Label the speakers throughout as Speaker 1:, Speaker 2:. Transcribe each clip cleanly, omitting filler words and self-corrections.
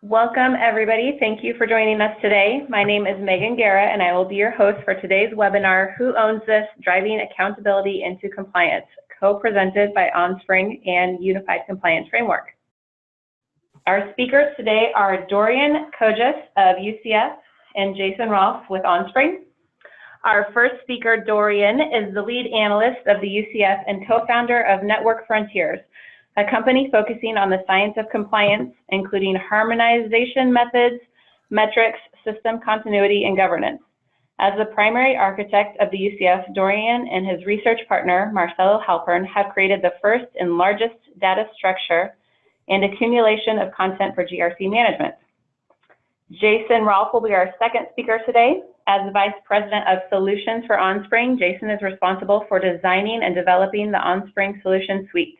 Speaker 1: Welcome, everybody. Thank you for joining us today. My name is Megan Guerra, and I will be your host for today's webinar, Who Owns This? Driving Accountability into Compliance, co-presented by Onspring and Unified Compliance Framework. Our speakers today are Dorian Kogis of UCF and Jason Rolfe with Onspring. Our first speaker, Dorian, is the lead analyst of the UCF and co-founder of Network Frontiers, a company focusing on the science of compliance, including harmonization methods, metrics, system continuity, and governance. As the primary architect of the UCF, Dorian and his research partner, Marcelo Halpern, have created the first and largest data structure and accumulation of content for GRC management. Jason Rolfe will be our second speaker today. As the Vice President of Solutions for Onspring, Jason is responsible for designing and developing the Onspring Solution Suite.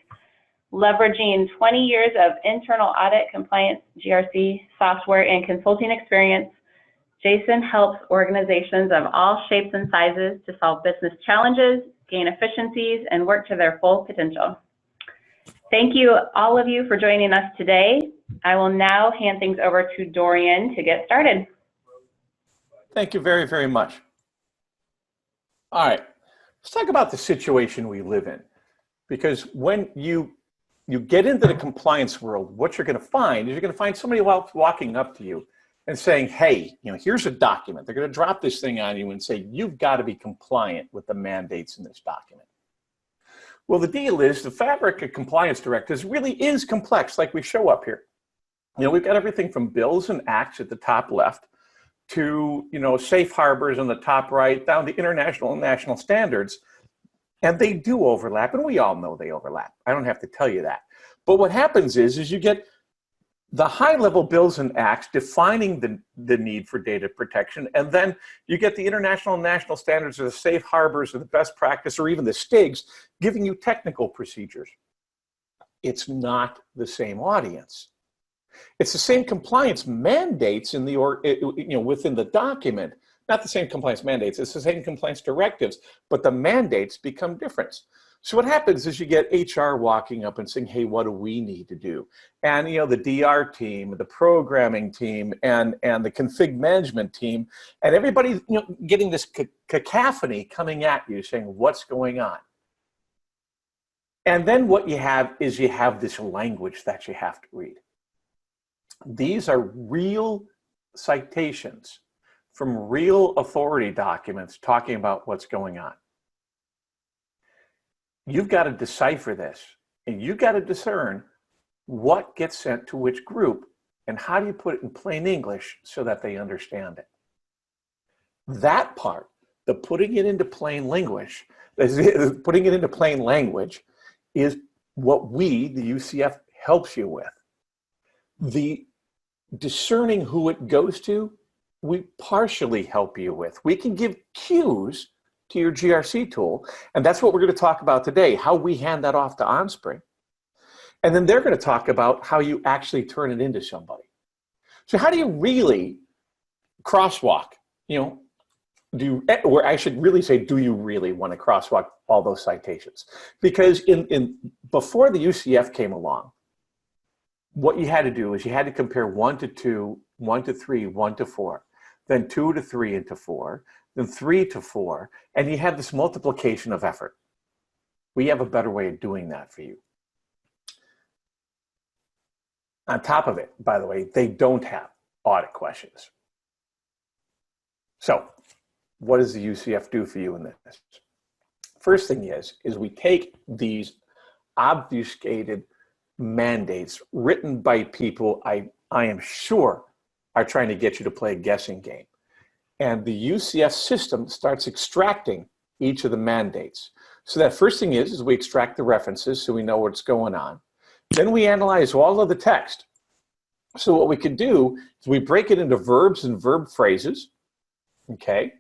Speaker 1: Leveraging 20 years of internal audit, compliance, GRC, software, and consulting experience, Jason helps organizations of all shapes and sizes to solve business challenges, gain efficiencies, and work to their full potential. Thank you, all of you, for joining us today. I will now hand things over to Dorian to get started.
Speaker 2: Thank you very, very much. All right, let's talk about the situation we live in. Because when you get into the compliance world, what you're going to find is you're going to find somebody walking up to you and saying, hey, here's a document. They're going to drop this thing on you and say, you've got to be compliant with the mandates in this document. Well, the deal is the fabric of compliance directives really is complex, like we show up here. We've got everything from bills and acts at the top left to, safe harbors on the top right, down to international and national standards. And they do overlap, and we all know they overlap. I don't have to tell you that. But what happens is you get the high-level bills and acts defining the need for data protection, and then you get the international and national standards or the safe harbors or the best practice or even the STIGs giving you technical procedures. It's not the same audience. It's the same compliance mandates in the within the document. Not the same compliance mandates, it's the same compliance directives, but the mandates become different. So what happens is you get HR walking up and saying, hey, what do we need to do? And the DR team, the programming team, and the config management team, and everybody getting this cacophony coming at you saying, what's going on? And then what you have is you have this language that you have to read. These are real citations from real authority documents talking about what's going on. You've got to decipher this, and you've got to discern what gets sent to which group, and how do you put it in plain English so that they understand it. That part, the putting it into plain language, is what we, the UCF, helps you with. The discerning who it goes to, we partially help you with. We can give cues to your GRC tool, and that's what we're going to talk about today, how we hand that off to Onspring. And then they're going to talk about how you actually turn it into somebody. So how do you really crosswalk? Or I should really say, do you really want to crosswalk all those citations? Because before the UCF came along, what you had to do is you had to compare 1 to 2, 1 to 3, 1 to 4. Then 2 to 3 into 4, then 3 to 4, and you have this multiplication of effort. We have a better way of doing that for you. On top of it, by the way, they don't have audit questions. So what does the UCF do for you in this? First thing is we take these obfuscated mandates written by people I am sure are trying to get you to play a guessing game. And the UCF system starts extracting each of the mandates. So that first thing is we extract the references so we know what's going on. Then we analyze all of the text. So what we can do is we break it into verbs and verb phrases, okay?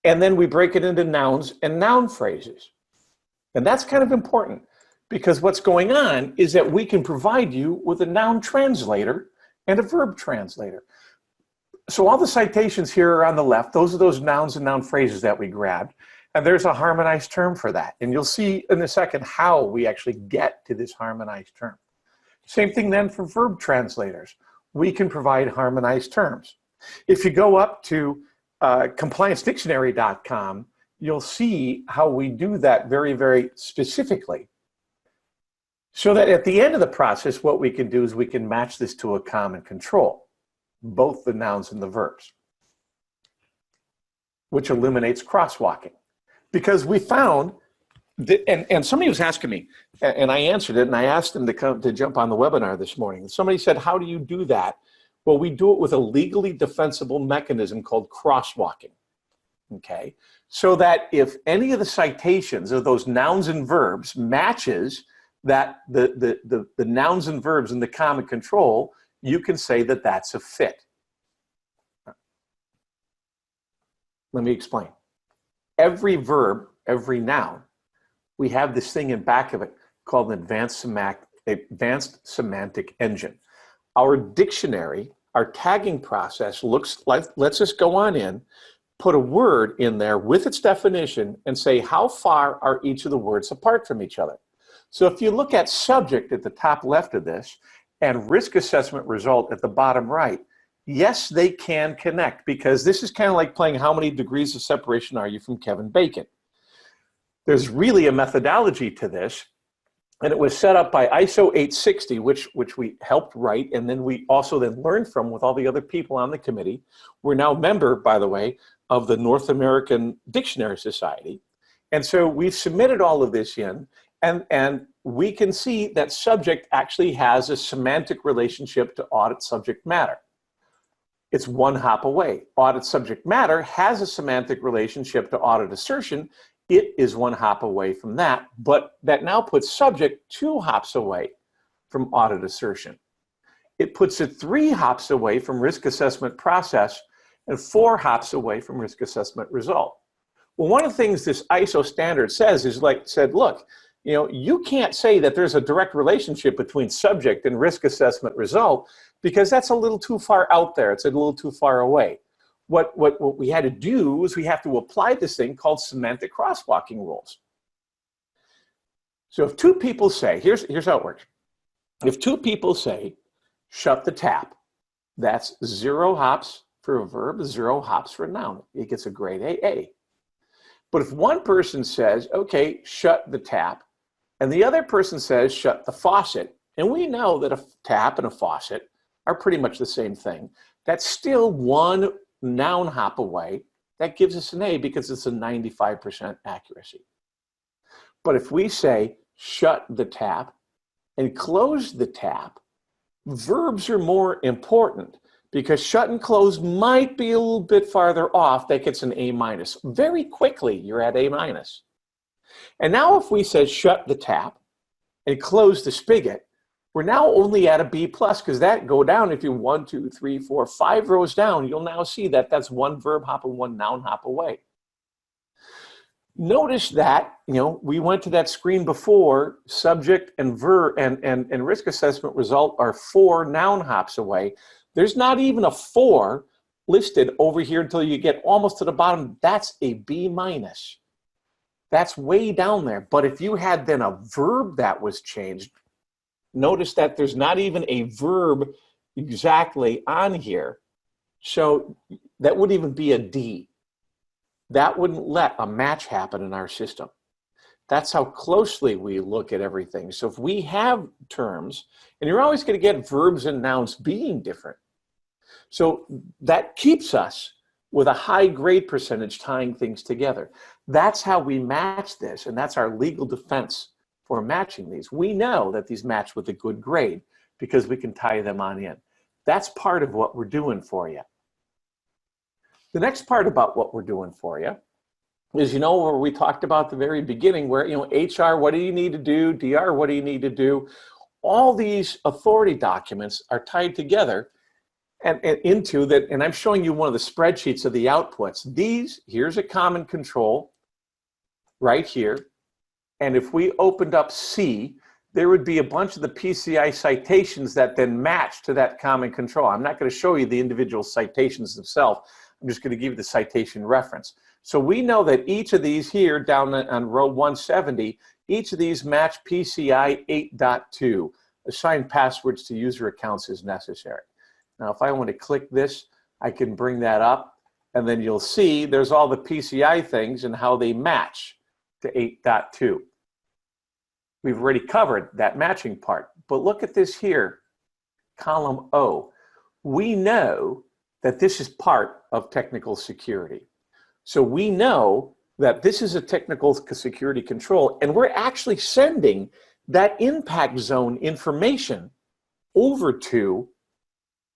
Speaker 2: And then we break it into nouns and noun phrases. And that's kind of important because what's going on is that we can provide you with a noun translator and a verb translator. So all the citations here are on the left. Those are those nouns and noun phrases that we grabbed. And there's a harmonized term for that. And you'll see in a second how we actually get to this harmonized term. Same thing then for verb translators. we can provide harmonized terms. If you go up to compliancedictionary.com, you'll see how we do that very, very specifically. So that at the end of the process, what we can do is we can match this to a common control, both the nouns and the verbs, which eliminates crosswalking. Because we found that, and somebody was asking me, and I answered it, and I asked them to jump on the webinar this morning. Somebody said, how do you do that? Well, we do it with a legally defensible mechanism called crosswalking, okay? So that if any of the citations of those nouns and verbs matches that the nouns and verbs in the common control, you can say that that's a fit. Let me explain. Every verb, every noun, we have this thing in back of it called an advanced semantic engine. Our dictionary, our tagging process looks like, lets us go on in, put a word in there with its definition and say how far are each of the words apart from each other. So if you look at subject at the top left of this and risk assessment result at the bottom right, yes, they can connect, because this is kind of like playing how many degrees of separation are you from Kevin Bacon. There's really a methodology to this, and it was set up by ISO 860, which we helped write, and then we also then learned from with all the other people on the committee. We're now a member, by the way, of the North American Dictionary Society. And so we've submitted all of this in, and we can see that subject actually has a semantic relationship to audit subject matter. It's one hop away. Audit subject matter has a semantic relationship to audit assertion. It is one hop away from that, but that now puts subject 2 hops away from audit assertion. It puts it 3 hops away from risk assessment process and 4 hops away from risk assessment result. Well, one of the things this ISO standard says is look, you know, you can't say that there's a direct relationship between subject and risk assessment result, because that's a little too far out there. It's a little too far away. What we had to do is we have to apply this thing called semantic crosswalking rules. So if 2 people say, here's how it works. If 2 people say, shut the tap, that's 0 hops for a verb, 0 hops for a noun. It gets a grade AA. But if one person says, okay, shut the tap, and the other person says, shut the faucet, and we know that a tap and a faucet are pretty much the same thing, that's still 1 noun hop away. That gives us an A because it's a 95% accuracy. But if we say, shut the tap and close the tap, verbs are more important, because shut and close might be a little bit farther off. That gets an A-. Very quickly, you're at A-. And now if we say shut the tap and close the spigot, we're now only at a B+, because that go down, if you 1, 2, 3, 4, 5 rows down, you'll now see that that's 1 verb hop and 1 noun hop away. Notice that, you know, we went to that screen before, subject and verb and risk assessment result are 4 noun hops away. There's not even a 4 listed over here until you get almost to the bottom. That's a B-. That's way down there. But if you had then a verb that was changed, notice that there's not even a verb exactly on here. So that wouldn't even be a D. That wouldn't let a match happen in our system. That's how closely we look at everything. So if we have terms, and you're always going to get verbs and nouns being different. So that keeps us with a high grade percentage tying things together. That's how we match this, and that's our legal defense for matching these. We know that these match with a good grade because we can tie them on in. That's part of what we're doing for you. The next part about what we're doing for you is, you know, where we talked about the very beginning where, you know, HR, what do you need to do? DR, what do you need to do? All these authority documents are tied together and into that, and I'm showing you one of the spreadsheets of the outputs. Here's a common control right here. And if we opened up C, there would be a bunch of the PCI citations that then match to that common control. I'm not going to show you the individual citations themselves. I'm just going to give you the citation reference. So we know that each of these here down on row 170, each of these match PCI 8.2. Assign passwords to user accounts as necessary. Now, if I want to click this, I can bring that up, and then you'll see there's all the PCI things and how they match to 8.2. We've already covered that matching part, but look at this here, column O. We know that this is part of technical security. So we know that this is a technical security control, and we're actually sending that impact zone information over to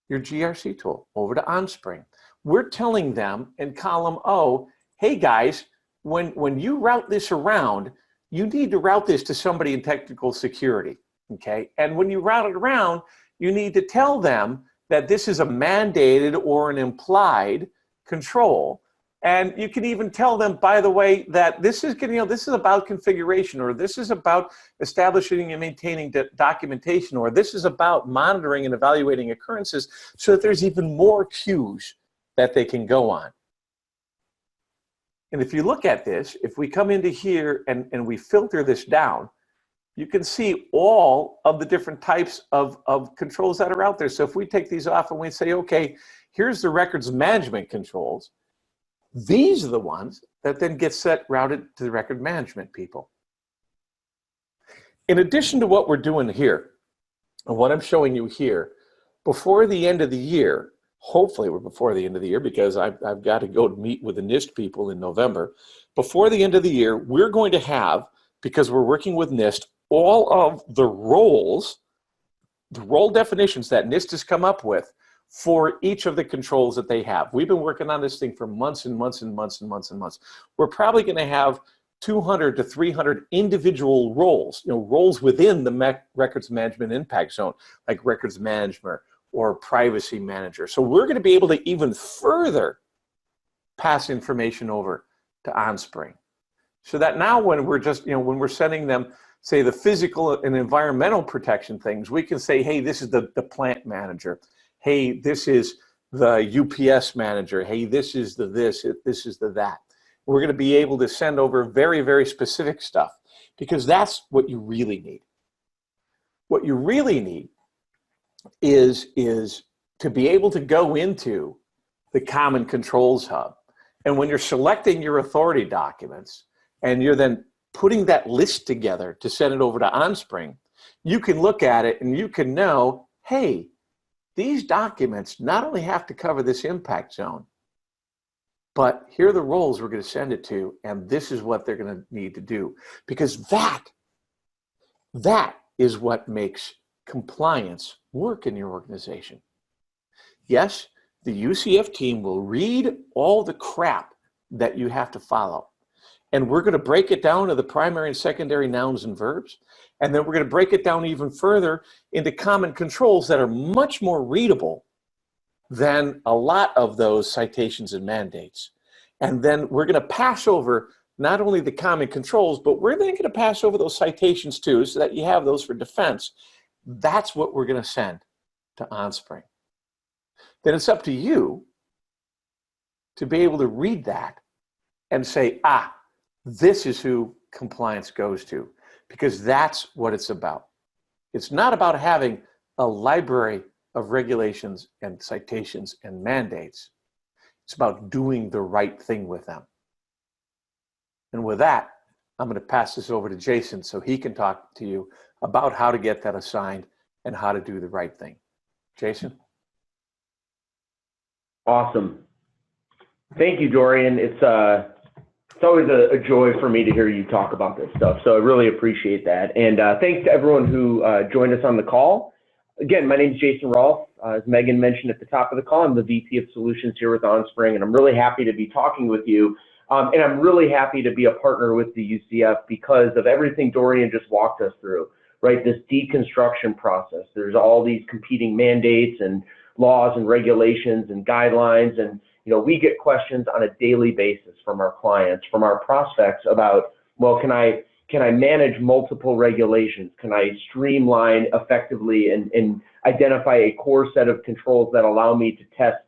Speaker 2: your GRC tool, over to Onspring. We're telling them in column O, hey guys, when you route this around, you need to route this to somebody in technical security, okay? And when you route it around, you need to tell them that this is a mandated or an implied control. And you can even tell them, by the way, that this is, this is about configuration, or this is about establishing and maintaining documentation, or this is about monitoring and evaluating occurrences, so that there's even more cues that they can go on. And if you look at this, if we come into here and we filter this down, you can see all of the different types of controls that are out there. So if we take these off and we say, okay, here's the records management controls, these are the ones that then get routed to the record management people. In addition to what we're doing here, and what I'm showing you here, before the end of the year, hopefully we're before the end of the year, because I've got to go to meet with the NIST people in November. Before the end of the year, we're going to have, because we're working with NIST, all of the roles, the role definitions that NIST has come up with for each of the controls that they have. We've been working on this thing for months and months and months and months and months. We're probably going to have 200 to 300 individual roles, roles within the records management impact zone, like records management or privacy manager. So we're going to be able to even further pass information over to Onspring, so that now when we're just, when we're sending them, say, the physical and environmental protection things, we can say, hey, this is the plant manager. Hey, this is the UPS manager. Hey, this is the this is the that. We're going to be able to send over very, very specific stuff, because that's what you really need. What you really need is to be able to go into the Common Controls Hub. And when you're selecting your authority documents and you're then putting that list together to send it over to Onspring, you can look at it and you can know, hey, these documents not only have to cover this impact zone, but here are the roles we're going to send it to, and this is what they're going to need to do. Because that is what makes compliance work in your organization. Yes, the UCF team will read all the crap that you have to follow. And we're going to break it down to the primary and secondary nouns and verbs. And then we're going to break it down even further into common controls that are much more readable than a lot of those citations and mandates. And then we're going to pass over not only the common controls, but we're then going to pass over those citations too, so that you have those for defense. That's what we're going to send to Onspring. Then it's up to you to be able to read that and say, this is who compliance goes to, because that's what it's about. It's not about having a library of regulations and citations and mandates. It's about doing the right thing with them. And with that, I'm going to pass this over to Jason so he can talk to you about how to get that assigned and how to do the right thing. Jason?
Speaker 3: Awesome. Thank you, Dorian. It's always a joy for me to hear you talk about this stuff, so I really appreciate that. And thanks to everyone who joined us on the call. Again, my name is Jason Rolfe. As Megan mentioned at the top of the call, I'm the VP of Solutions here with Onspring, and I'm really happy to be talking with you. And I'm really happy to be a partner with the UCF because of everything Dorian just walked us through, right? This deconstruction process. There's all these competing mandates and laws and regulations and guidelines, and we get questions on a daily basis from our clients, from our prospects about, well, can I manage multiple regulations? Can I streamline effectively and identify a core set of controls that allow me to test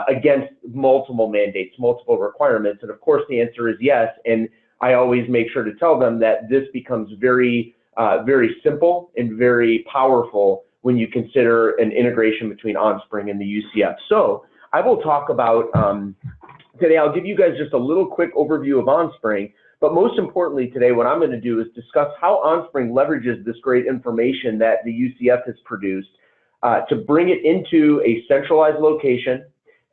Speaker 3: against multiple mandates, multiple requirements? And of course, the answer is yes. And I always make sure to tell them that this becomes very, very simple and very powerful when you consider an integration between Onspring and the UCF. So I will talk about, today I'll give you guys just a little quick overview of Onspring, but most importantly today what I'm going to do is discuss how Onspring leverages this great information that the UCF has produced to bring it into a centralized location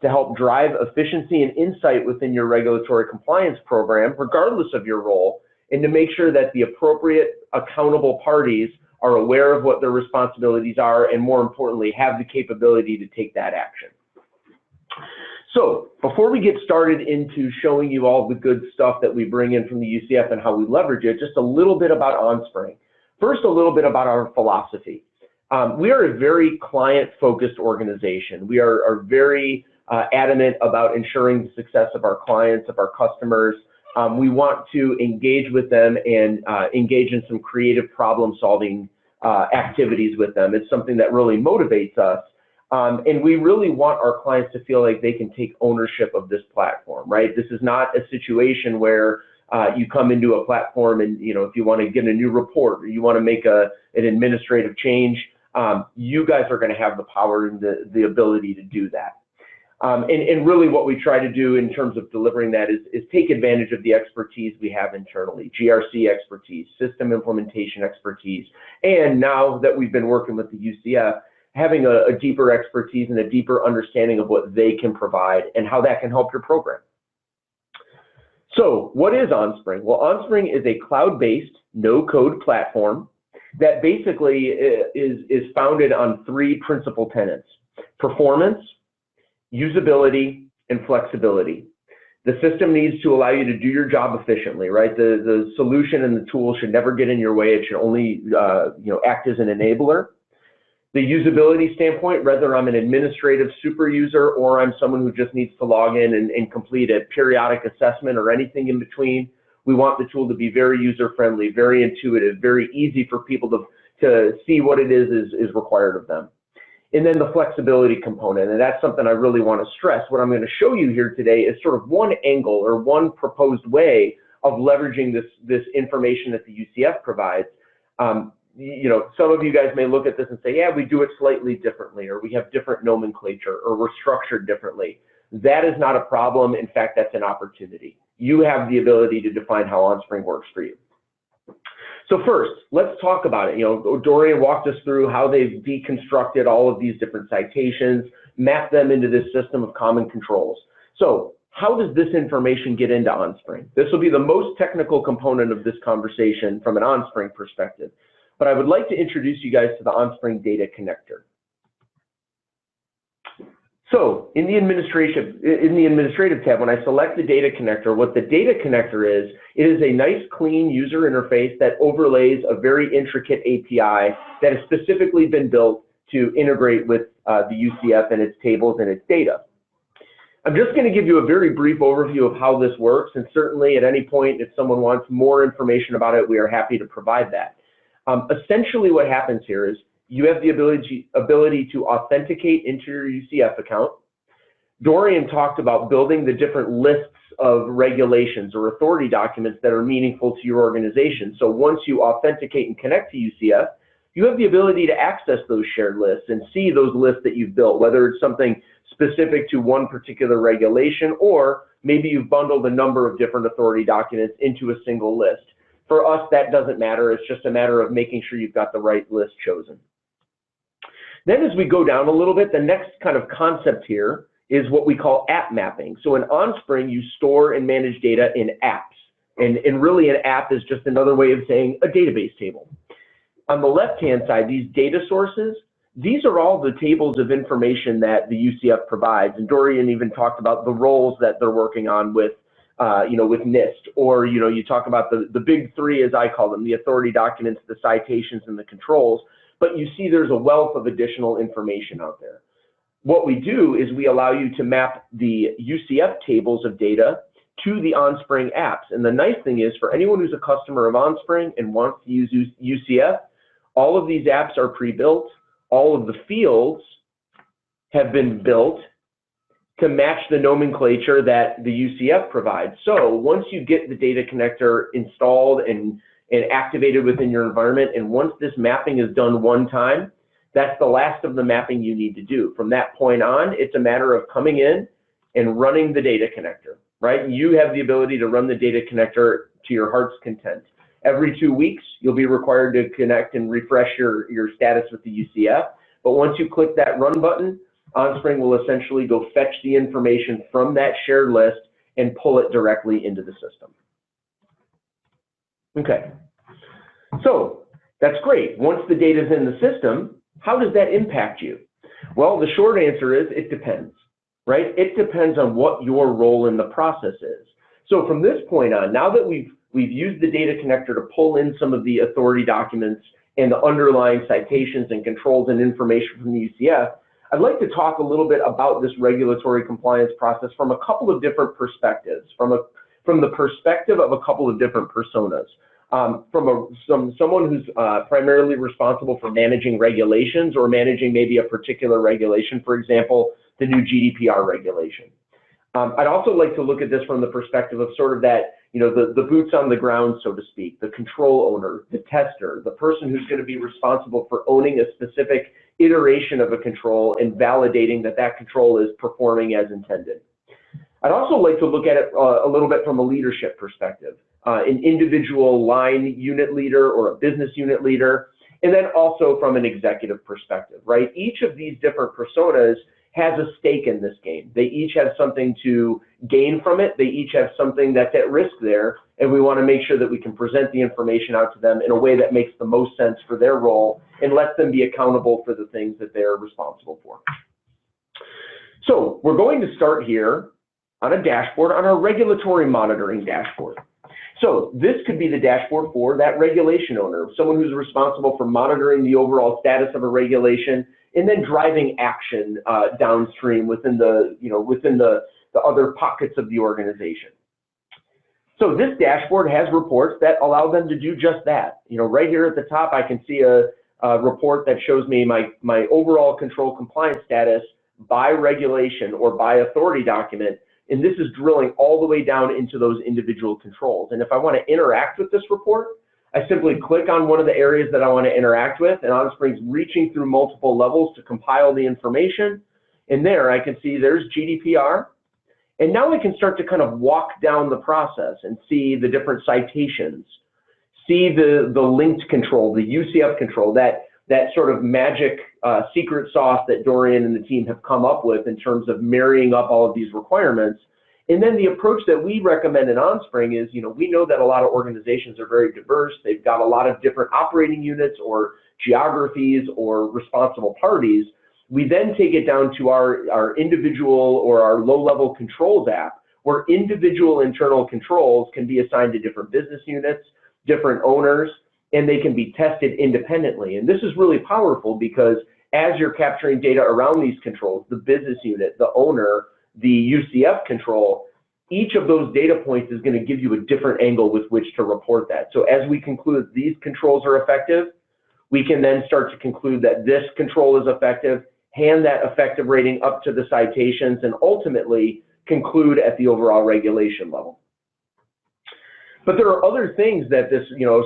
Speaker 3: to help drive efficiency and insight within your regulatory compliance program, regardless of your role, and to make sure that the appropriate accountable parties are aware of what their responsibilities are and, more importantly, have the capability to take that action. So before we get started into showing you all the good stuff that we bring in from the UCF and how we leverage it, just a little bit about Onspring. First, a little bit about our philosophy. We are a very client-focused organization. We are very adamant about ensuring the success of our clients, of our customers. We want to engage with them and engage in some creative problem-solving activities with them. It's something that really motivates us. And we really want our clients to feel like they can take ownership of this platform, right? This is not a situation where you come into a platform and, you know, if you want to get a new report or you want to make an administrative change, you guys are going to have the power and the ability to do that. And really what we try to do in terms of delivering that is take advantage of the expertise we have internally, GRC expertise, system implementation expertise, and now that we've been working with the UCF, having a deeper expertise and a deeper understanding of what they can provide and how that can help your program. So what is Onspring? Well, Onspring is a cloud-based, no-code platform that basically is founded on three principal tenets: performance, usability, and flexibility. The system needs to allow you to do your job efficiently, right? The solution and the tool should never get in your way. It should only act as an enabler. The usability standpoint, whether I'm an administrative super user or I'm someone who just needs to log in and complete a periodic assessment or anything in between, we want the tool to be very user-friendly, very intuitive, very easy for people to see what it is required of them. And then the flexibility component, and that's something I really want to stress. What I'm going to show you here today is sort of one angle or one proposed way of leveraging this information that the UCF provides. You know, some of you guys may look at this and say, yeah, we do it slightly differently, or we have different nomenclature, or we're structured differently. That is not a problem. In fact, that's an opportunity. You have the ability to define how Onspring works for you. So first, let's talk about it. You know, Dorian walked us through how they've deconstructed all of these different citations, mapped them into this system of common controls. So how does this information get into Onspring? This will be the most technical component of this conversation from an Onspring perspective. But I would like to introduce you guys to the Onspring Data Connector. So in the administrative tab, when I select the data connector, what the data connector is, it is a nice clean user interface that overlays a very intricate API that has specifically been built to integrate with the UCF and its tables and its data. I'm just going to give you a very brief overview of how this works, and certainly at any point if someone wants more information about it, we are happy to provide that. Essentially what happens here is you have the ability to authenticate into your UCF account. Dorian talked about building the different lists of regulations or authority documents that are meaningful to your organization. So once you authenticate and connect to UCF, you have the ability to access those shared lists and see those lists that you've built, whether it's something specific to one particular regulation, or maybe you've bundled a number of different authority documents into a single list. For us, that doesn't matter. It's just a matter of making sure you've got the right list chosen. Then as we go down a little bit, the next kind of concept here is what we call app mapping. So in Onspring, you store and manage data in apps. And really an app is just another way of saying a database table. On the left-hand side, these data sources, these are all the tables of information that the UCF provides. And Dorian even talked about the roles that they're working on with with NIST, or, you talk about the big three, as I call them, the authority documents, the citations, and the controls, but you see there's a wealth of additional information out there. What we do is we allow you to map the UCF tables of data to the Onspring apps. And the nice thing is, for anyone who's a customer of Onspring and wants to use UCF, all of these apps are pre-built. All of the fields have been built to match the nomenclature that the UCF provides. So once you get the data connector installed and activated within your environment, and once this mapping is done one time, That's the last of the mapping you need to do. From that point on, it's a matter of coming in and running the data connector, right? You have the ability to run the data connector to your heart's content. Every 2 weeks, you'll be required to connect and refresh your status with the UCF. But once you click that run button, Onspring will essentially go fetch the information from that shared list and pull it directly into the system. Okay, so that's great. Once the data is in the system, how does that impact you? Well, the short answer is it depends, right? It depends on what your role in the process is. So from this point on, now that we've used the data connector to pull in some of the authority documents and the underlying citations and controls and information from the UCF, I'd like to talk a little bit about this regulatory compliance process from a couple of different perspectives, from the perspective of a couple of different personas. Someone who's primarily responsible for managing regulations or managing maybe a particular regulation, for example, the new GDPR regulation. I'd also like to look at this from the perspective of sort of that, the boots on the ground, so to speak, the control owner, the tester, the person who's going to be responsible for owning a specific iteration of a control and validating that that control is performing as intended. I'd also like to look at it a little bit from a leadership perspective, an individual line unit leader or a business unit leader, and then also from an executive perspective, right? Each of these different personas has a stake in this game. They each have something to gain from it. They each have something that's at risk there, and we want to make sure that we can present the information out to them in a way that makes the most sense for their role and lets them be accountable for the things that they're responsible for. So we're going to start here on a dashboard, on our regulatory monitoring dashboard. So this could be the dashboard for that regulation owner, someone who's responsible for monitoring the overall status of a regulation and then driving action downstream within the other pockets of the organization. So this dashboard has reports that allow them to do just that. Right here at the top, I can see a report that shows me my overall control compliance status by regulation or by authority document. And this is drilling all the way down into those individual controls. And if I want to interact with this report, I simply click on one of the areas that I want to interact with, and Onspring's reaching through multiple levels to compile the information. And there I can see there's GDPR. And now I can start to kind of walk down the process and see the different citations, see the linked control, the UCF control, that sort of magic secret sauce that Dorian and the team have come up with in terms of marrying up all of these requirements. And then the approach that we recommend in Onspring is, we know that a lot of organizations are very diverse. They've got a lot of different operating units or geographies or responsible parties. We then take it down to our individual or our low-level controls app, where individual internal controls can be assigned to different business units, different owners, and they can be tested independently. And this is really powerful because as you're capturing data around these controls, the business unit, the owner, the UCF control, each of those data points is going to give you a different angle with which to report that. So as we conclude these controls are effective, we can then start to conclude that this control is effective, hand that effective rating up to the citations, and ultimately conclude at the overall regulation level. But there are other things that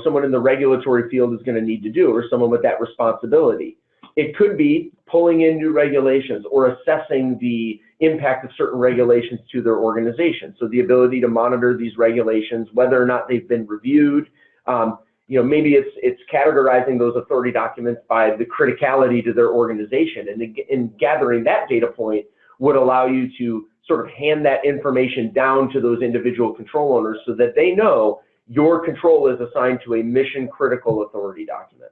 Speaker 3: someone in the regulatory field is going to need to do, or someone with that responsibility. It could be pulling in new regulations or assessing the impact of certain regulations to their organization. So the ability to monitor these regulations, whether or not they've been reviewed. Maybe it's categorizing those authority documents by the criticality to their organization. And in gathering that data point would allow you to sort of hand that information down to those individual control owners so that they know your control is assigned to a mission critical authority document.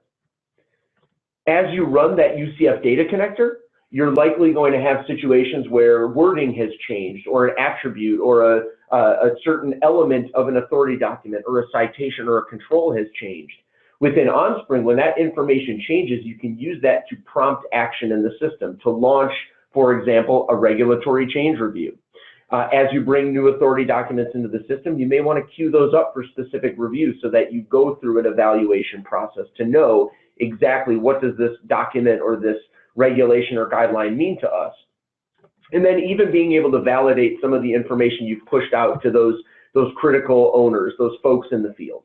Speaker 3: As you run that UCF data connector, you're likely going to have situations where wording has changed or an attribute or a certain element of an authority document or a citation or a control has changed. Within Onspring, when that information changes, you can use that to prompt action in the system to launch, for example, a regulatory change review. As you bring new authority documents into the system, you may want to queue those up for specific reviews so that you go through an evaluation process to know exactly what does this document or this regulation or guideline mean to us. And then even being able to validate some of the information you've pushed out to those critical owners, those folks in the field.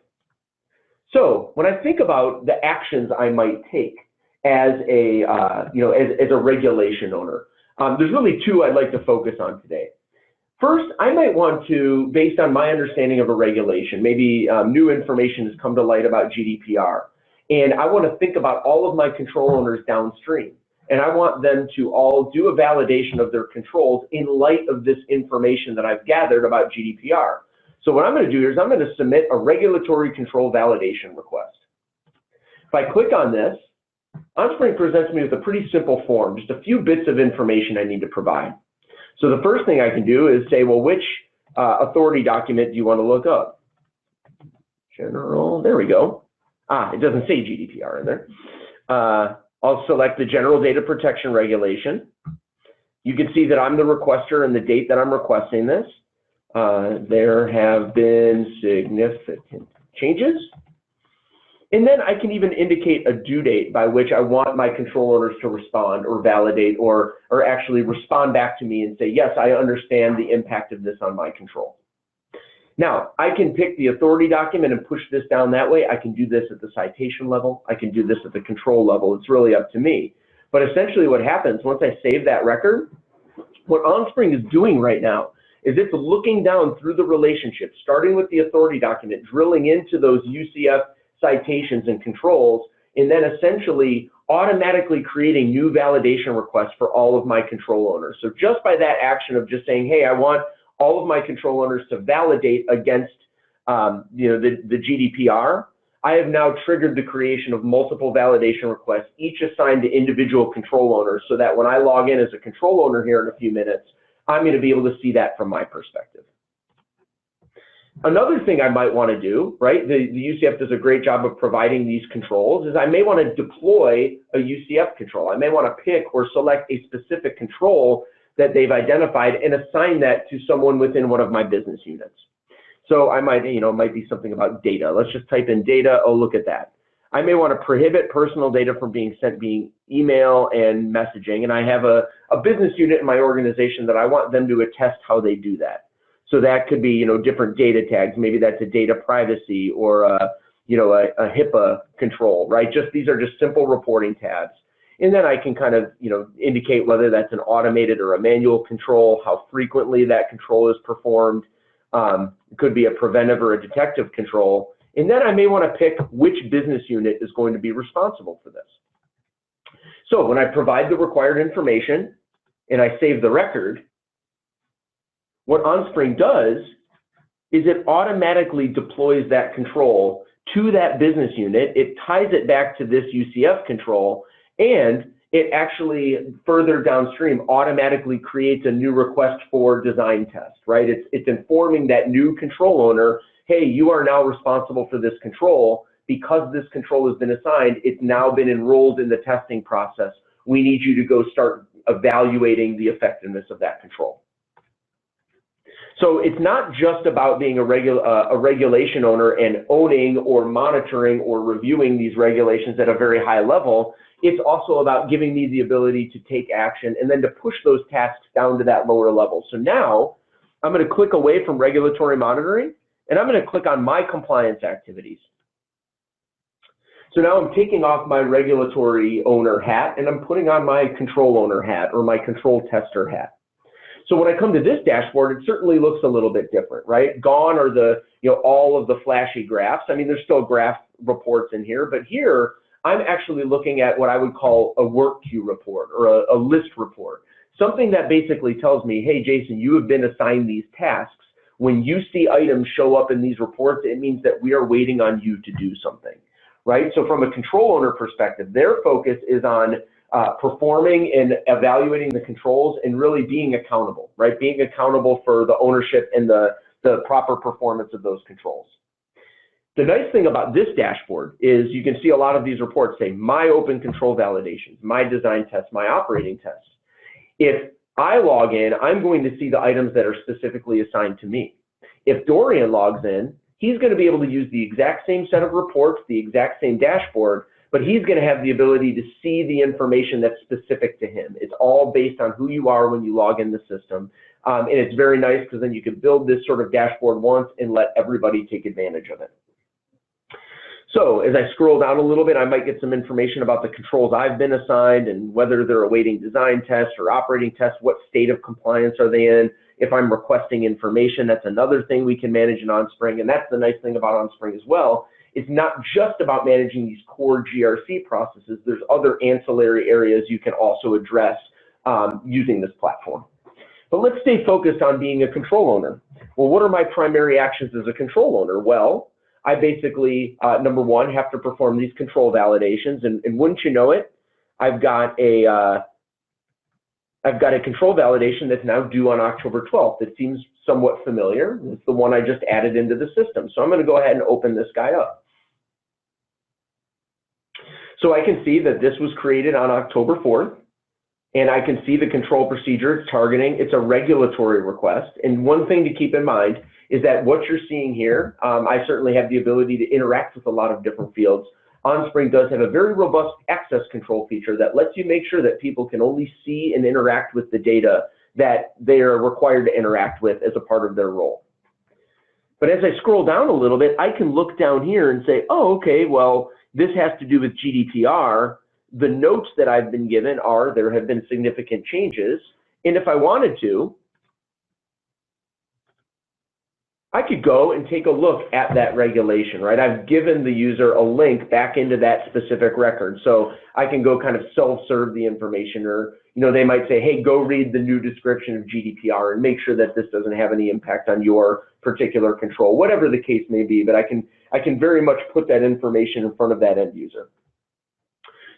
Speaker 3: So when I think about the actions I might take, as a, as a regulation owner. There's really two I'd like to focus on today. First, I might want to, based on my understanding of a regulation, maybe new information has come to light about GDPR, and I want to think about all of my control owners downstream, and I want them to all do a validation of their controls in light of this information that I've gathered about GDPR. So what I'm going to do is I'm going to submit a regulatory control validation request. If I click on this, Onspring presents me with a pretty simple form, just a few bits of information I need to provide. So the first thing I can do is say, well, which authority document do you want to look up? General, there we go. It doesn't say GDPR in there. I'll select the General Data Protection Regulation. You can see that I'm the requester and the date that I'm requesting this. There have been significant changes. And then I can even indicate a due date by which I want my control owners to respond or validate or actually respond back to me and say, yes, I understand the impact of this on my control. Now, I can pick the authority document and push this down that way. I can do this at the citation level. I can do this at the control level. It's really up to me. But essentially what happens once I save that record, what Onspring is doing right now is it's looking down through the relationship, starting with the authority document, drilling into those UCF citations and controls, and then essentially automatically creating new validation requests for all of my control owners. So just by that action of just saying, hey, I want all of my control owners to validate against the GDPR, I have now triggered the creation of multiple validation requests, each assigned to individual control owners, so that when I log in as a control owner here in a few minutes, I'm going to be able to see that from my perspective. Another thing I might want to do, right, the UCF does a great job of providing these controls, is I may want to deploy a UCF control. I may want to pick or select a specific control that they've identified and assign that to someone within one of my business units. So I might, it might be something about data. Let's just type in data. Oh, look at that. I may want to prohibit personal data from being sent via email and messaging. And I have a business unit in my organization that I want them to attest how they do that. So that could be, different data tags. Maybe that's a data privacy or a HIPAA control, right? These are just simple reporting tabs. And then I can kind of, indicate whether that's an automated or a manual control, how frequently that control is performed. It could be a preventive or a detective control. And then I may want to pick which business unit is going to be responsible for this. So when I provide the required information and I save the record, what Onspring does is it automatically deploys that control to that business unit. It ties it back to this UCF control, and it actually further downstream automatically creates a new request for design test, right? It's informing that new control owner, hey, you are now responsible for this control. Because this control has been assigned, it's now been enrolled in the testing process. We need you to go start evaluating the effectiveness of that control. So it's not just about being a regulation owner and owning or monitoring or reviewing these regulations at a very high level. It's also about giving me the ability to take action and then to push those tasks down to that lower level. So now I'm going to click away from regulatory monitoring and I'm going to click on my compliance activities. So now I'm taking off my regulatory owner hat and I'm putting on my control owner hat or my control tester hat. So when I come to this dashboard, it certainly looks a little bit different, right? Gone are the, all of the flashy graphs. I mean, there's still graph reports in here, but here I'm actually looking at what I would call a work queue report or a list report. Something that basically tells me, hey, Jason, you have been assigned these tasks. When you see items show up in these reports, it means that we are waiting on you to do something, right? So from a control owner perspective, their focus is on performing and evaluating the controls and really being accountable, right? Being accountable for the ownership and the proper performance of those controls. The nice thing about this dashboard is you can see a lot of these reports say my open control validations, my design tests, my operating tests. If I log in, I'm going to see the items that are specifically assigned to me. If Dorian logs in, he's going to be able to use the exact same set of reports, the exact same dashboard, but he's going to have the ability to see the information that's specific to him. It's all based on who you are when you log in the system. And it's very nice because then you can build this sort of dashboard once and let everybody take advantage of it. So as I scroll down a little bit, I might get some information about the controls I've been assigned and whether they're awaiting design tests or operating tests, what state of compliance are they in. If I'm requesting information, that's another thing we can manage in Onspring. And that's the nice thing about Onspring as well. It's not just about managing these core GRC processes. There's other ancillary areas you can also address using this platform. But let's stay focused on being a control owner. Well, what are my primary actions as a control owner? Well, I basically, number one, have to perform these control validations. And wouldn't you know it, I've got a control validation that's now due on October 12th. It seems somewhat familiar. It's the one I just added into the system. So I'm going to go ahead and open this guy up. So I can see that this was created on October 4th. And I can see the control procedure it's targeting. It's a regulatory request. And one thing to keep in mind is that what you're seeing here, I certainly have the ability to interact with a lot of different fields. Onspring does have a very robust access control feature that lets you make sure that people can only see and interact with the data that they are required to interact with as a part of their role. But as I scroll down a little bit, I can look down here and say, oh, okay, well, this has to do with GDPR. The notes that I've been given are there have been significant changes. And if I wanted to, I could go and take a look at that regulation, right? I've given the user a link back into that specific record. So I can go kind of self-serve the information, or, they might say, hey, go read the new description of GDPR and make sure that this doesn't have any impact on your particular control, whatever the case may be. But I can very much put that information in front of that end user.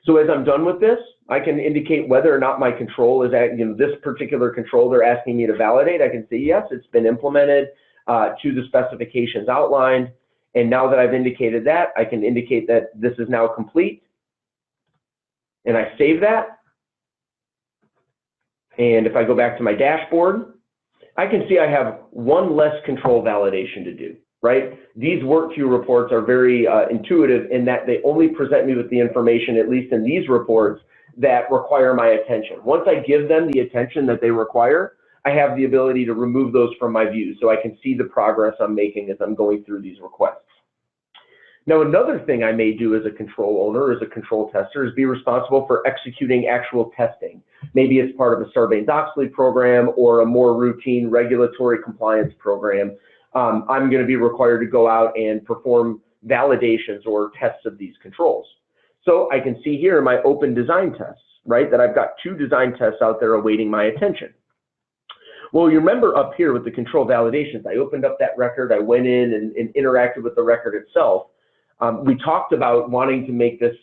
Speaker 3: So as I'm done with this, I can indicate whether or not my control is at, this particular control they're asking me to validate. I can say, yes, it's been implemented to the specifications outlined. And now that I've indicated that, I can indicate that this is now complete. And I save that. And if I go back to my dashboard, I can see I have one less control validation to do. Right? These work queue reports are very intuitive in that they only present me with the information, at least in these reports, that require my attention. Once I give them the attention that they require, I have the ability to remove those from my view so I can see the progress I'm making as I'm going through these requests. Now, another thing I may do as a control owner, as a control tester, is be responsible for executing actual testing. Maybe it's part of a Sarbanes-Oxley program or a more routine regulatory compliance program. I'm going to be required to go out and perform validations or tests of these controls. So I can see here my open design tests, right, that I've got 2 design tests out there awaiting my attention. Well, you remember up here with the control validations, I opened up that record, I went in and interacted with the record itself. We talked about wanting to make this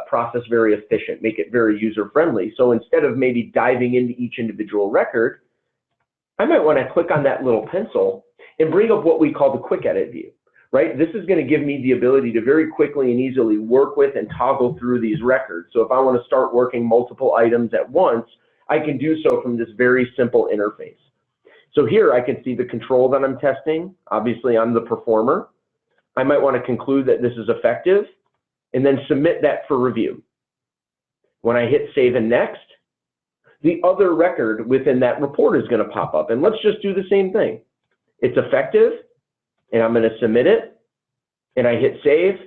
Speaker 3: process very efficient, make it very user-friendly. So instead of maybe diving into each individual record, I might want to click on that little pencil and bring up what we call the quick edit view, right? This is going to give me the ability to very quickly and easily work with and toggle through these records. So if I want to start working multiple items at once, I can do so from this very simple interface. So here I can see the control that I'm testing. Obviously, I'm the performer. I might want to conclude that this is effective and then submit that for review. When I hit save and next, the other record within that report is going to pop up. And let's just do the same thing. It's effective, and I'm going to submit it, and I hit save.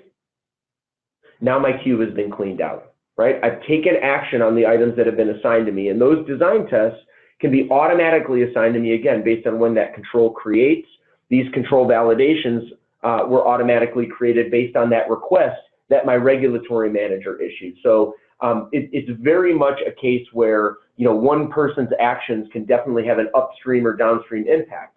Speaker 3: Now my queue has been cleaned out, right? I've taken action on the items that have been assigned to me, and those design tests can be automatically assigned to me again based on when that control creates. These control validations were automatically created based on that request that my regulatory manager issued. So it's very much a case where one person's actions can definitely have an upstream or downstream impact.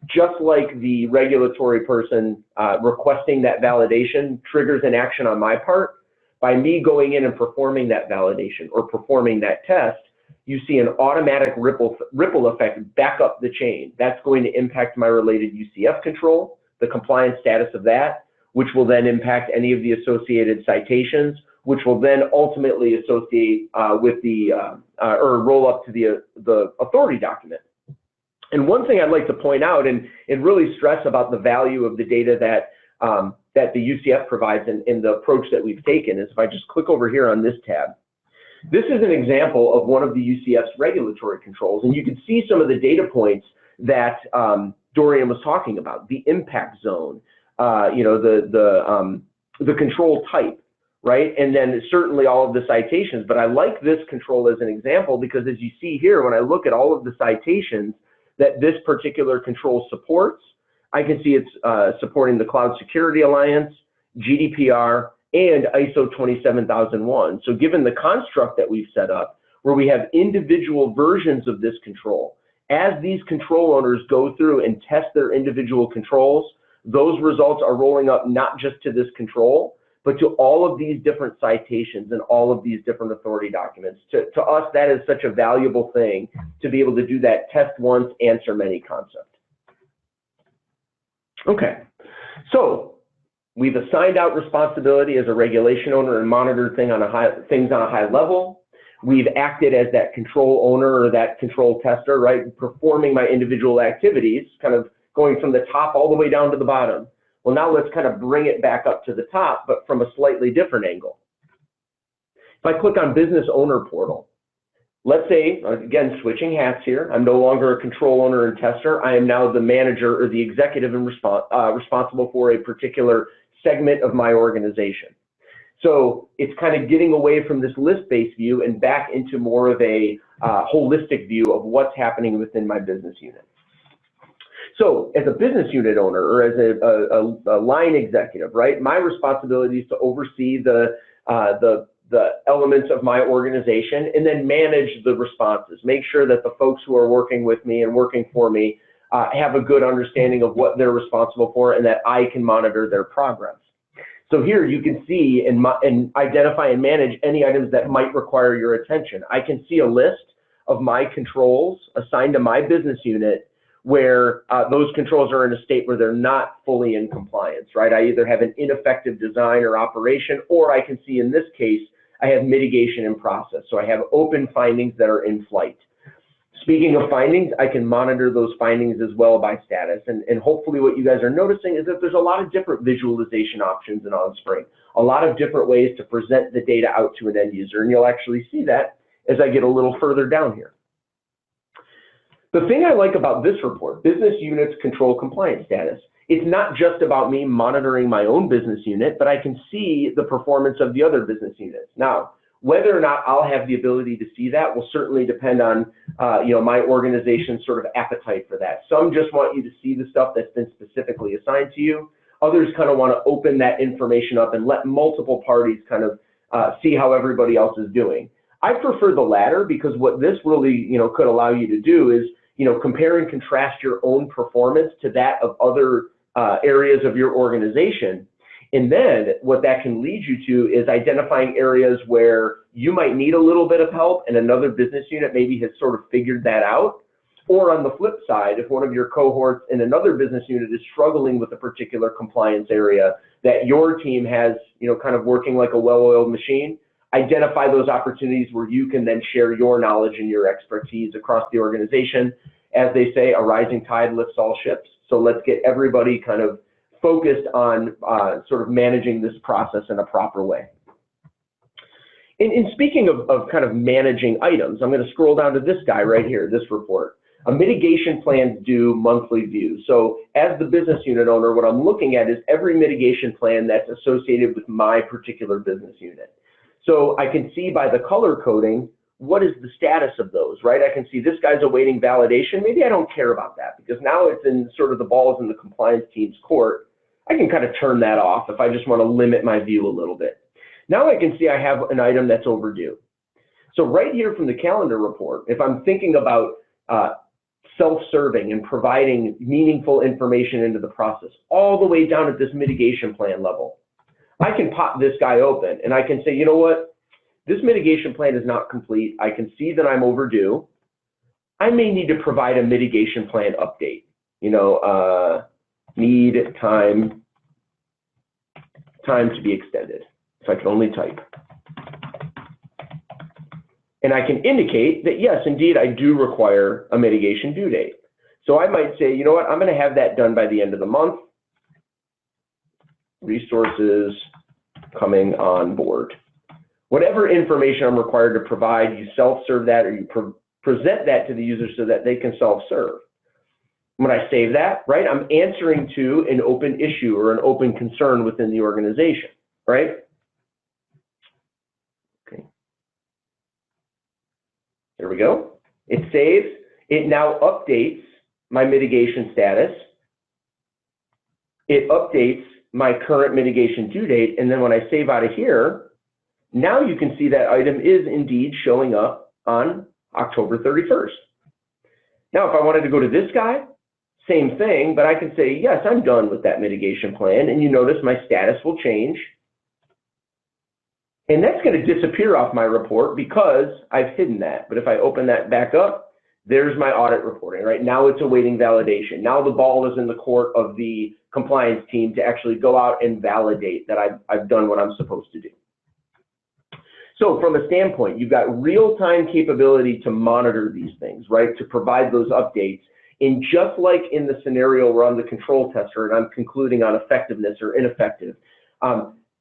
Speaker 3: Just like the regulatory person requesting that validation triggers an action on my part, by me going in and performing that validation or performing that test, you see an automatic ripple effect back up the chain. That's going to impact my related UCF control, the compliance status of that, which will then impact any of the associated citations, which will then ultimately associate with the or roll up to the authority document. And one thing I'd like to point out and really stress about the value of the data that that the UCF provides in the approach that we've taken is if I just click over here on this tab. This is an example of one of the UCF's regulatory controls, and you can see some of the data points that Dorian was talking about, the impact zone, the control type, right? And then certainly all of the citations, but I like this control as an example because as you see here, when I look at all of the citations that this particular control supports, I can see it's supporting the Cloud Security Alliance, GDPR, and ISO 27001. So given the construct that we've set up, where we have individual versions of this control, as these control owners go through and test their individual controls, those results are rolling up not just to this control, but to all of these different citations and all of these different authority documents. To us, that is such a valuable thing to be able to do that test once, answer many concept. Okay, so we've assigned out responsibility as a regulation owner and monitored things on a high level. We've acted as that control owner or that control tester, right? Performing my individual activities, kind of going from the top all the way down to the bottom. Well, now let's kind of bring it back up to the top, but from a slightly different angle. If I click on Business Owner Portal, let's say, again, switching hats here, I'm no longer a control owner and tester. I am now the manager or the executive and responsible for a particular segment of my organization. So it's kind of getting away from this list-based view and back into more of a holistic view of what's happening within my business unit. So as a business unit owner or as a line executive, right, my responsibility is to oversee the elements of my organization and then manage the responses, make sure that the folks who are working with me and working for me have a good understanding of what they're responsible for and that I can monitor their progress. So here you can see and identify and manage any items that might require your attention. I can see a list of my controls assigned to my business unit where those controls are in a state where they're not fully in compliance, right? I either have an ineffective design or operation, or I can see in this case, I have mitigation in process. So I have open findings that are in flight. Speaking of findings, I can monitor those findings as well by status. And hopefully what you guys are noticing is that there's a lot of different visualization options in Onspring, a lot of different ways to present the data out to an end user. And you'll actually see that as I get a little further down here. The thing I like about this report, Business Units Control Compliance Status, it's not just about me monitoring my own business unit, but I can see the performance of the other business units. Now, whether or not I'll have the ability to see that will certainly depend on my organization's sort of appetite for that. Some just want you to see the stuff that's been specifically assigned to you. Others kind of want to open that information up and let multiple parties kind of see how everybody else is doing. I prefer the latter because what this really could allow you to do is compare and contrast your own performance to that of other areas of your organization. And then what that can lead you to is identifying areas where you might need a little bit of help and another business unit maybe has sort of figured that out. Or on the flip side, if one of your cohorts in another business unit is struggling with a particular compliance area that your team has, kind of working like a well-oiled machine, identify those opportunities where you can then share your knowledge and your expertise across the organization. As they say, a rising tide lifts all ships. So let's get everybody kind of focused on sort of managing this process in a proper way. And speaking of kind of managing items, I'm going to scroll down to this guy right here, this report. A mitigation plan's due monthly view. So as the business unit owner, what I'm looking at is every mitigation plan that's associated with my particular business unit. So I can see by the color coding, what is the status of those, right? I can see this guy's awaiting validation. Maybe I don't care about that because now it's in sort of the balls in the compliance team's court. I can kind of turn that off if I just want to limit my view a little bit. Now I can see I have an item that's overdue. So right here from the calendar report, if I'm thinking about self-serving and providing meaningful information into the process, all the way down at this mitigation plan level, I can pop this guy open and I can say, you know what? This mitigation plan is not complete. I can see that I'm overdue. I may need to provide a mitigation plan update. Need time to be extended. If I can only type. And I can indicate that, yes, indeed, I do require a mitigation due date. So I might say, you know what, I'm going to have that done by the end of the month. Resources coming on board. Whatever information I'm required to provide, you self-serve that or you present that to the user so that they can self-serve. When I save that, right, I'm answering to an open issue or an open concern within the organization. right? Okay. There we go. It saves. It now updates my mitigation status. It updates my current mitigation due date. And then when I save out of here, now you can see that item is indeed showing up on October 31st. Now, if I wanted to go to this guy, same thing, but I can say, yes, I'm done with that mitigation plan. And you notice my status will change. And that's going to disappear off my report because I've hidden that. But if I open that back up, there's my audit reporting, right? Now it's awaiting validation. Now the ball is in the court of the compliance team to actually go out and validate that I've done what I'm supposed to do. So from a standpoint, you've got real-time capability to monitor these things, right? To provide those updates. And just like in the scenario where I'm the control tester and I'm concluding on effectiveness or ineffective,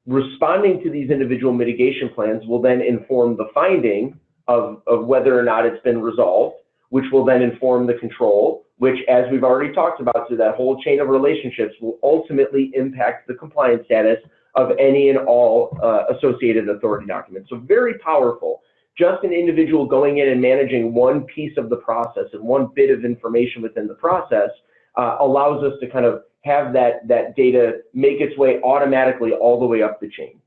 Speaker 3: responding to these individual mitigation plans will then inform the finding of whether or not it's been resolved, which will then inform the control, which, as we've already talked about through that whole chain of relationships, will ultimately impact the compliance status of any and all associated authority documents. So very powerful. Just an individual going in and managing one piece of the process and one bit of information within the process allows us to kind of have that data make its way automatically all the way up the chain.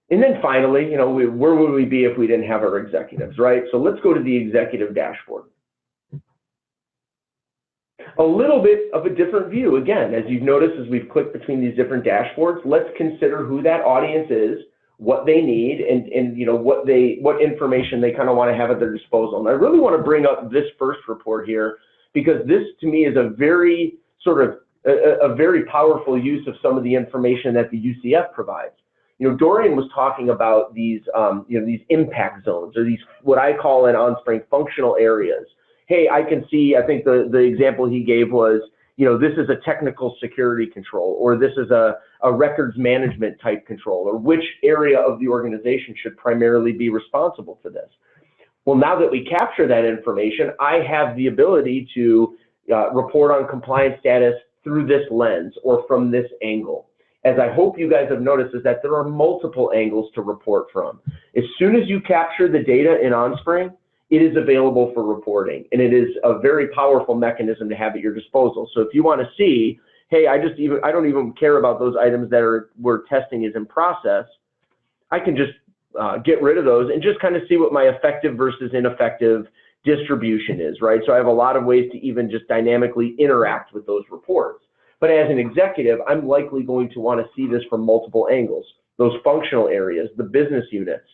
Speaker 3: And then finally, you know, where would we be if we didn't have our executives, right? So let's go to the executive dashboard. A little bit of a different view. Again, as you've noticed, as we've clicked between these different dashboards, let's consider who that audience is, what they need, and you know, what information they kind of want to have at their disposal. And I really want to bring up this first report here, because this to me is a very sort of a very powerful use of some of the information that the UCF provides. You know, Dorian was talking about these, you know, these impact zones, or these, what I call in Onspring, functional areas. Hey, I can see, I think the example he gave was, you know, this is a technical security control, or this is a records management type control, or which area of the organization should primarily be responsible for this. Well, now that we capture that information, I have the ability to report on compliance status through this lens or from this angle. As I hope you guys have noticed, is that there are multiple angles to report from. As soon as you capture the data in Onspring, it is available for reporting, and it is a very powerful mechanism to have at your disposal. So if you want to see, hey, I don't even care about those items that where testing is in process, I can just get rid of those and just kind of see what my effective versus ineffective distribution is, right? So I have a lot of ways to even just dynamically interact with those reports. But as an executive, I'm likely going to want to see this from multiple angles, those functional areas, the business units.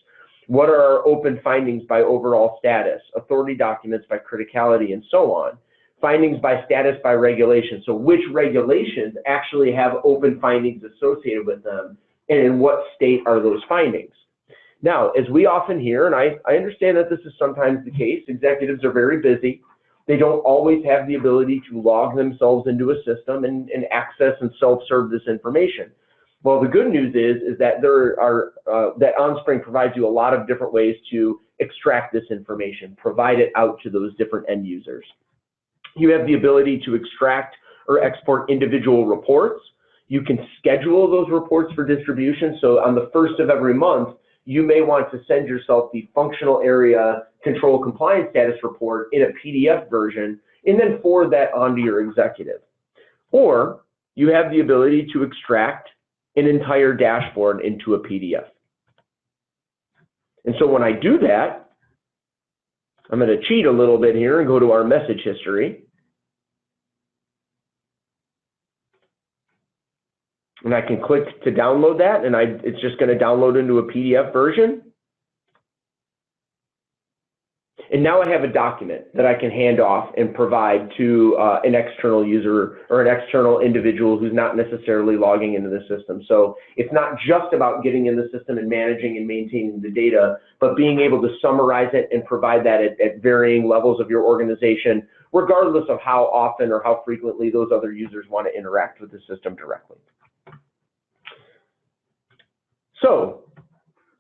Speaker 3: What are our open findings by overall status, authority documents by criticality, and so on? Findings by status by regulation. So which regulations actually have open findings associated with them, and in what state are those findings? Now, as we often hear, and I understand that this is sometimes the case, executives are very busy. They don't always have the ability to log themselves into a system and access and self-serve this information. Well, the good news is that that Onspring provides you a lot of different ways to extract this information, provide it out to those different end users. You have the ability to extract or export individual reports. You can schedule those reports for distribution. So on the first of every month, you may want to send yourself the functional area control compliance status report in a PDF version and then forward that onto your executive. Or you have the ability to extract an entire dashboard into a PDF. And so when I do that, I'm going to cheat a little bit here and go to our message history. And I can click to download that, and it's just going to download into a PDF version. And now I have a document that I can hand off and provide to an external user or an external individual who's not necessarily logging into the system. So it's not just about getting in the system and managing and maintaining the data, but being able to summarize it and provide that at varying levels of your organization, regardless of how often or how frequently those other users want to interact with the system directly. So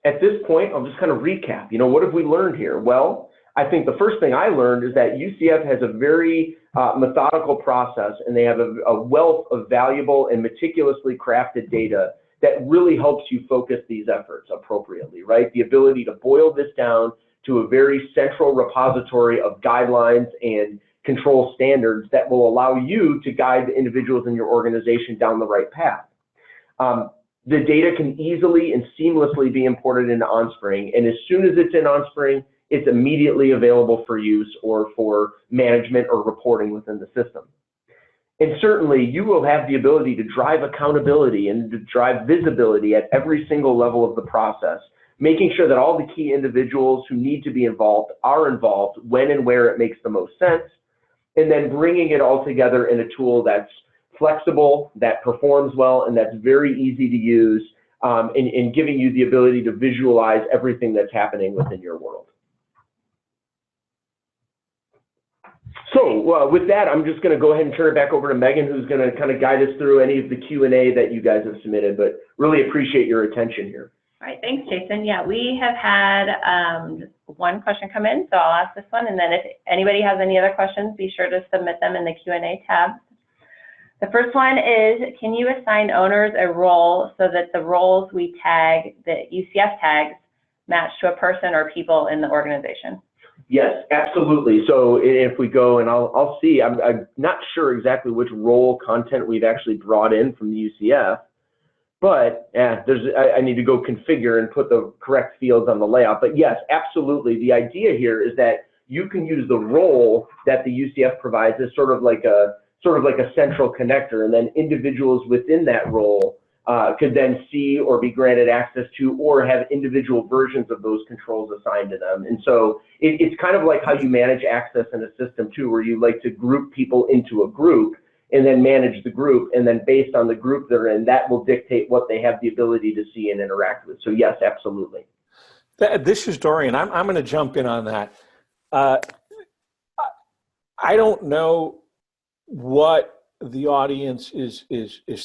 Speaker 3: at this point, I'll just kind of recap. You know, what have we learned here? Well, I think the first thing I learned is that UCF has a very methodical process, and they have a wealth of valuable and meticulously crafted data that really helps you focus these efforts appropriately, right? The ability to boil this down to a very central repository of guidelines and control standards that will allow you to guide the individuals in your organization down the right path. The data can easily and seamlessly be imported into Onspring, and as soon as it's in Onspring, it's immediately available for use or for management or reporting within the system. And certainly, you will have the ability to drive accountability and to drive visibility at every single level of the process, making sure that all the key individuals who need to be involved are involved when and where it makes the most sense, and then bringing it all together in a tool that's flexible, that performs well, and that's very easy to use, and giving you the ability to visualize everything that's happening within your world. So with that, I'm just going to go ahead and turn it back over to Megan, who's going to kind of guide us through any of the Q&A that you guys have submitted, but really appreciate your attention here.
Speaker 1: All right, thanks, Jason. Yeah, we have had just one question come in, so I'll ask this one, and then if anybody has any other questions, be sure to submit them in the Q&A tab. The first one is, can you assign owners a role so that the roles we tag, the UCF tags, match to a person or people in the organization?
Speaker 3: Yes, absolutely. So if we go and I'll see, I'm not sure exactly which role content we've actually brought in from the UCF, but I need to go configure and put the correct fields on the layout. But yes, absolutely. The idea here is that you can use the role that the UCF provides as sort of like a central connector, and then individuals within that role could then see or be granted access to or have individual versions of those controls assigned to them. And so it's kind of like how you manage access in a system too, where you like to group people into a group and then manage the group, and then based on the group they're in, that will dictate what they have the ability to see and interact with. So yes, absolutely.
Speaker 2: This is Dorian. I'm going to jump in on that. I don't know what the audience is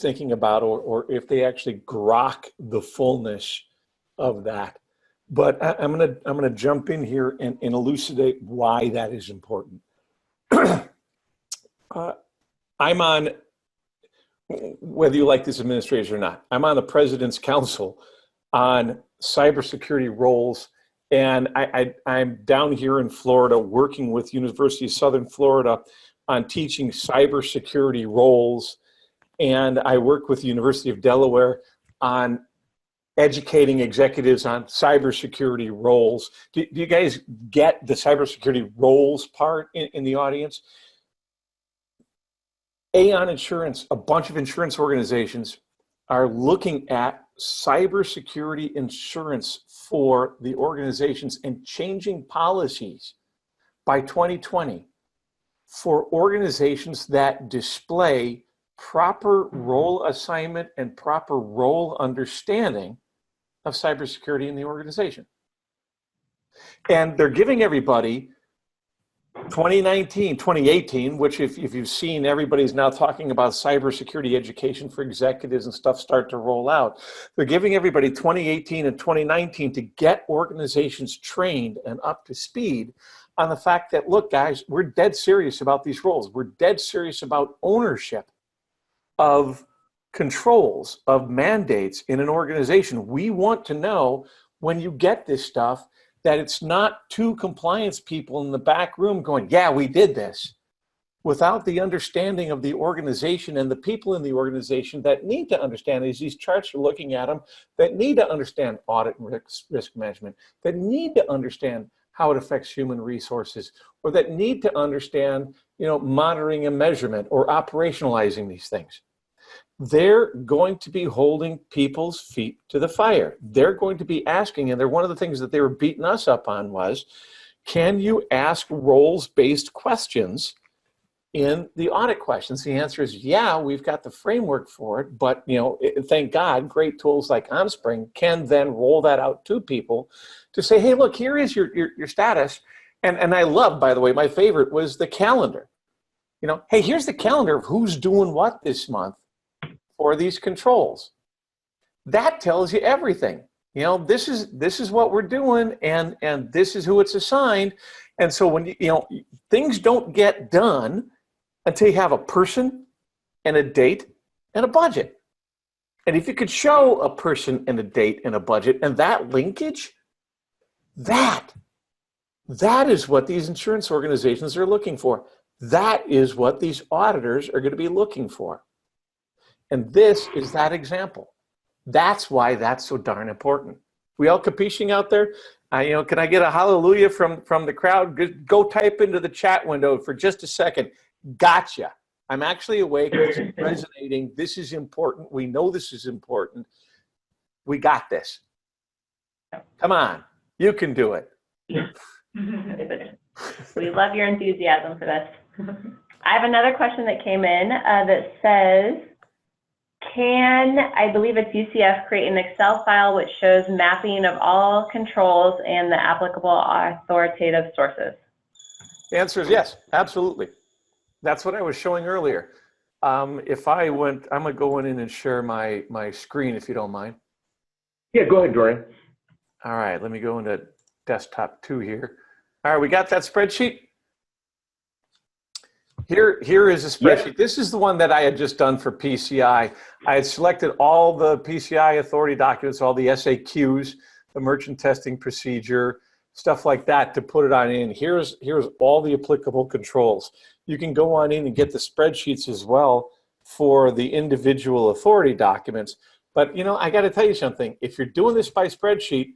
Speaker 2: thinking about, or if they actually grok the fullness of that. But I'm gonna jump in here and elucidate why that is important. I'm on, whether you like this administration or not, I'm on the President's Council on Cybersecurity Roles, and I'm down here in Florida working with University of Southern Florida on teaching cybersecurity roles, and I work with the University of Delaware on educating executives on cybersecurity roles. Do you guys get the cybersecurity roles part in the audience? Aon Insurance, a bunch of insurance organizations are looking at cybersecurity insurance for the organizations and changing policies by 2020. For organizations that display proper role assignment and proper role understanding of cybersecurity in the organization. And they're giving everybody 2019, 2018, which if you've seen, everybody's now talking about cybersecurity education for executives and stuff start to roll out. They're giving everybody 2018 and 2019 to get organizations trained and up to speed on the fact that, look, guys, we're dead serious about these roles. We're dead serious about ownership of controls, of mandates in an organization. We want to know when you get this stuff that it's not two compliance people in the back room going, yeah, we did this, without the understanding of the organization and the people in the organization that need to understand these charts are looking at them, that need to understand audit and risk management, that need to understand how it affects human resources, or that need to understand, monitoring and measurement or operationalizing these things. They're going to be holding people's feet to the fire. They're going to be asking, and one of the things that they were beating us up on was, can you ask roles-based questions in the audit questions? The answer is, yeah, we've got the framework for it, but thank God, great tools like Onspring can then roll that out to people to say, hey, look, here is your status. And I love, by the way, my favorite was the calendar. Hey, here's the calendar of who's doing what this month for these controls. That tells you everything. You know, this is what we're doing, and this is who it's assigned. And so when things don't get done until you have a person and a date and a budget. And if you could show a person and a date and a budget and that linkage, that is what these insurance organizations are looking for. That is what these auditors are going to be looking for. And this is that example. That's why that's so darn important. We all capiscing out there? Can I get a hallelujah from the crowd? Go type into the chat window for just a second. Gotcha. I'm actually awake. This is resonating. This is important. We know this is important. We got this. Come on. You can do it.
Speaker 1: We love your enthusiasm for this. I have another question that came in that says, can, I believe it's UCF, create an Excel file which shows mapping of all controls and the applicable authoritative sources?
Speaker 2: The answer is yes, absolutely. That's what I was showing earlier. If I went, I'm going to go in and share my screen if you don't mind.
Speaker 3: Yeah, go ahead, Dorian.
Speaker 2: All right, let me go into desktop 2 here. All right, we got that spreadsheet? Here is a spreadsheet. Yep. This is the one that I had just done for PCI. I had selected all the PCI authority documents, all the SAQs, the merchant testing procedure, stuff like that to put it on in. Here's all the applicable controls. You can go on in and get the spreadsheets as well for the individual authority documents. But I got to tell you something. If you're doing this by spreadsheet,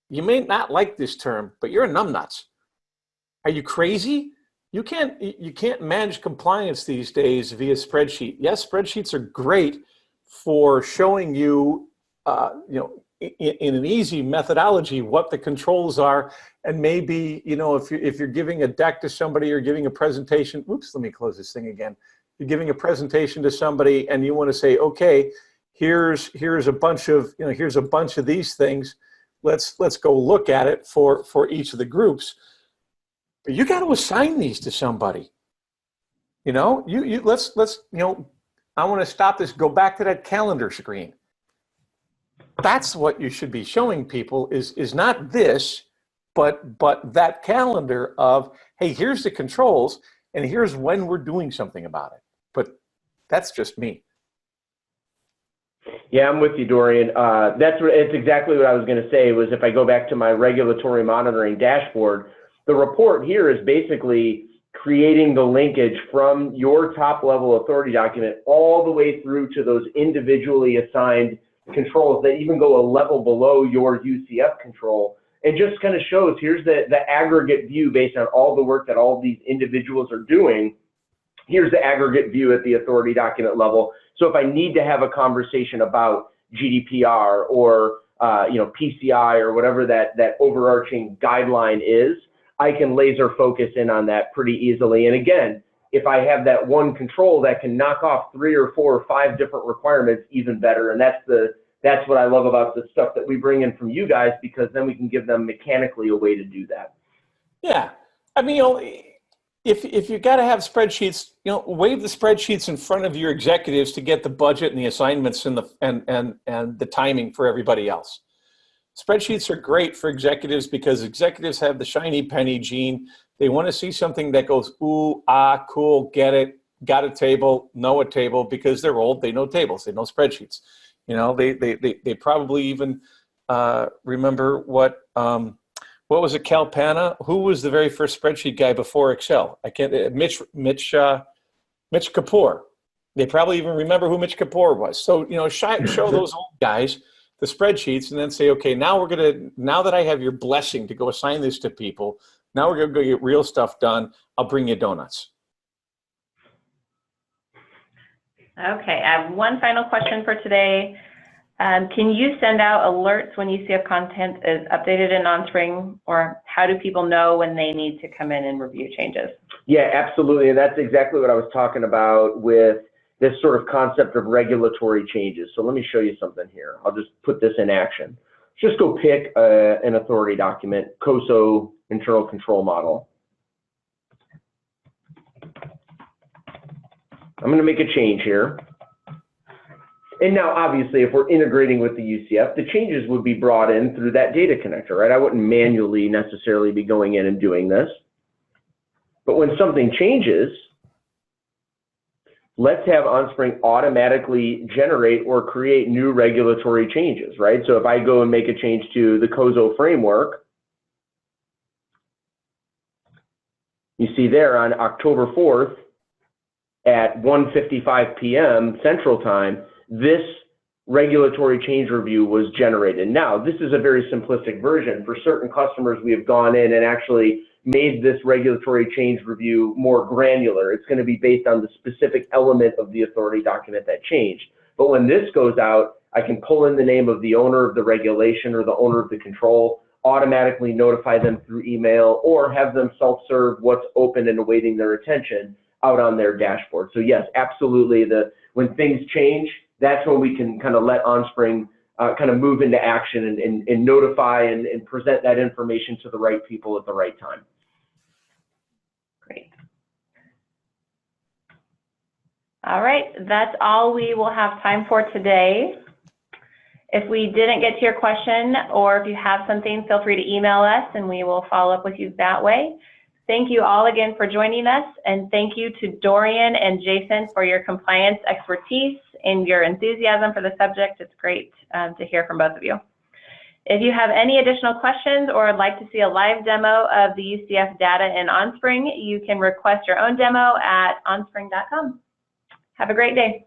Speaker 2: you may not like this term, but you're a numbnuts. Are you crazy? You can't manage compliance these days via spreadsheet. Yes, spreadsheets are great for showing you, in an easy methodology what the controls are, and maybe if you're giving a deck to somebody or giving a presentation. Oops, let me close this thing again. You're giving a presentation to somebody, and you want to say, okay, here's a bunch of here's a bunch of these things. Let's go look at it for each of the groups. But you got to assign these to somebody. Let's I want to stop this. Go back to that calendar screen. That's what you should be showing people is not this, but that calendar of, hey, here's the controls and here's when we're doing something about it. But that's just me.
Speaker 3: Yeah, I'm with you, Dorian. It's exactly what I was going to say. Was if I go back to my regulatory monitoring dashboard, the report here is basically creating the linkage from your top level authority document all the way through to those individually assigned controls that even go a level below your UCF control, and just kind of shows here's the aggregate view based on all the work that all of these individuals are doing. Here's the aggregate view at the authority document level. So if I need to have a conversation about GDPR or PCI or whatever that overarching guideline is, I can laser focus in on that pretty easily. And again, if I have that one control that can knock off 3 or 4 or 5 different requirements, even better. And that's what I love about the stuff that we bring in from you guys, because then we can give them mechanically a way to do that.
Speaker 2: Yeah, I mean, if you got to have spreadsheets, wave the spreadsheets in front of your executives to get the budget and the assignments and the timing for everybody else. Spreadsheets are great for executives because executives have the shiny penny gene. They want to see something that goes, ooh, ah, cool, get it, got a table, know a table, because they're old, they know tables, they know spreadsheets. They probably even remember what was it, Calpana? Who was the very first spreadsheet guy before Excel? Mitch Kapoor. They probably even remember who Mitch Kapoor was. So, show those old guys the spreadsheets and then say, okay, now that I have your blessing to go assign this to people, now we're going to go get real stuff done. I'll bring you donuts.
Speaker 1: Okay, I have one final question for today. Can you send out alerts when UCF content is updated in Onspring, or how do people know when they need to come in and review changes?
Speaker 3: Yeah, absolutely. And that's exactly what I was talking about with this sort of concept of regulatory changes. So let me show you something here. I'll just put this in action. Just go pick an authority document, COSO internal control model. I'm going to make a change here. And now, obviously, if we're integrating with the UCF, the changes would be brought in through that data connector, right? I wouldn't manually necessarily be going in and doing this. But when something changes, let's have Onspring automatically generate or create new regulatory changes, right? So if I go and make a change to the COSO framework, you see there on October 4th at 1:55 p.m. Central Time, this regulatory change review was generated. Now, this is a very simplistic version. For certain customers, we have gone in and actually made this regulatory change review more granular. It's going to be based on the specific element of the authority document that changed. But when this goes out, I can pull in the name of the owner of the regulation or the owner of the control, automatically notify them through email, or have them self-serve what's open and awaiting their attention out on their dashboard. So yes, absolutely, when things change, that's when we can kind of let Onspring kind of move into action and notify and present that information to the right people at the right time.
Speaker 1: Great. All right, that's all we will have time for today. If we didn't get to your question, or if you have something, feel free to email us and we will follow up with you that way. Thank you all again for joining us, and thank you to Dorian and Jason for your compliance expertise and your enthusiasm for the subject. It's great to hear from both of you. If you have any additional questions or would like to see a live demo of the UCF data in Onspring, you can request your own demo at onspring.com. Have a great day.